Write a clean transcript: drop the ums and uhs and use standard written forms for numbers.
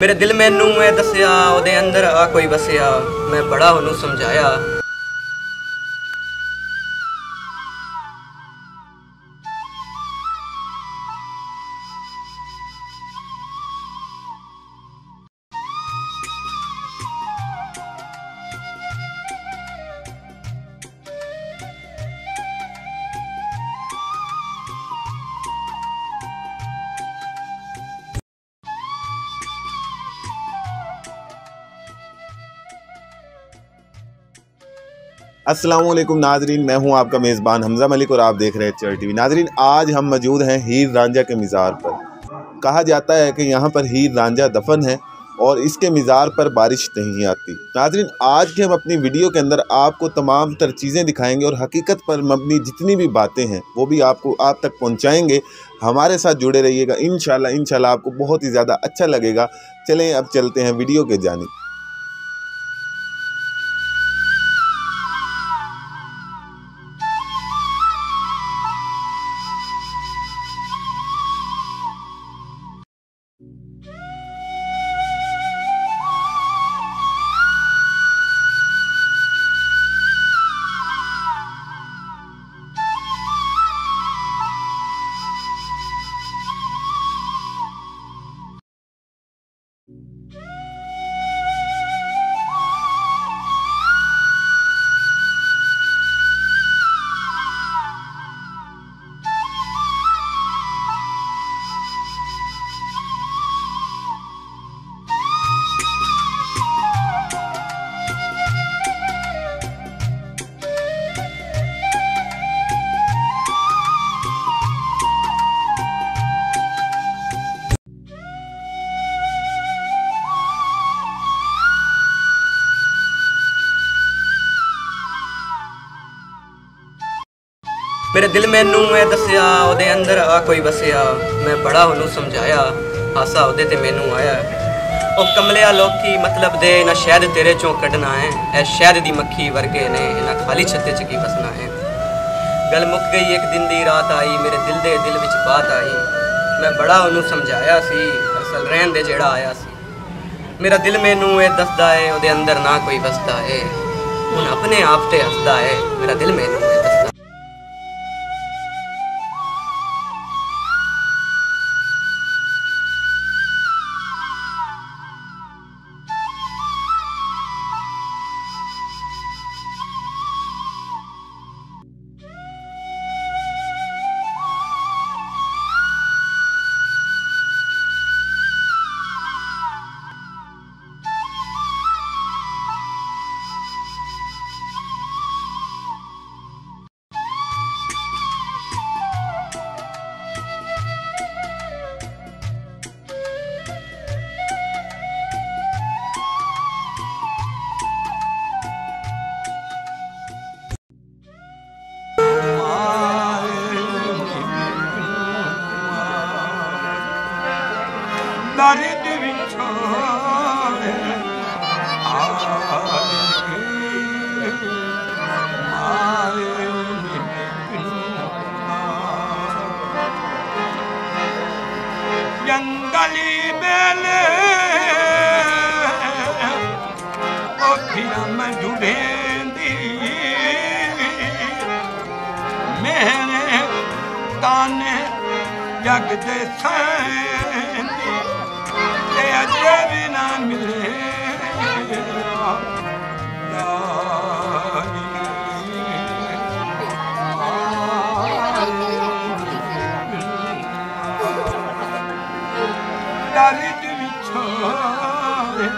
मेरे दिल मैनू मैं दसिया ओदे अंदर आ कोई वसिया, मैं बड़ा ओनू समझाया। अस्सलाम वालेकुम नाजरीन, मैं हूं आपका मेज़बान हमज़ा मलिक और आप देख रहे हैं चर टीवी। नाजरीन, आज हम मौजूद हैं हीर रांझा के मज़ार पर। कहा जाता है कि यहां पर हीर रांझा दफन है और इसके मज़ार पर बारिश नहीं आती। नाजरीन, आज के हम अपनी वीडियो के अंदर आपको तमाम तर चीज़ें दिखाएंगे और हकीकत पर मबनी जितनी भी बातें हैं वो भी आपको आप तक पहुँचाएँगे। हमारे साथ जुड़े रहिएगा, इंशाल्लाह आपको बहुत ही ज़्यादा अच्छा लगेगा। चलें अब चलते हैं वीडियो के जानिब। मेरे दिल मैनू मैं दसिया ओदे अंदर आ कोई वसिया, मैं बड़ा ओनू समझाया। हासा ओदे ते मैनू आया। ओ कमलिया लोकी मतलब दे ना शहद तेरे चों कढ़ना है, ए शहद दी मक्खी वर्गे ने ना खाली छत्ते च की बसना है। गल मुक गई एक दिन दी रात आई, मेरे दिल विच बात आई। मैं बड़ा ओनू समझाया सी, असल रहन दे जेड़ा आया सी। मेरा दिल मैनू ए दसदा है ओदे अंदर ना कोई वसदा है, हुण अपने आप ते हसदा है। मेरा दिल मैनू दसदा। दर्द विछोड़े जंगली बेले मैं जुड़ेंदी मेरे ताने जग दे सैंदी अजे भी ना मिले दर्द विछोड़े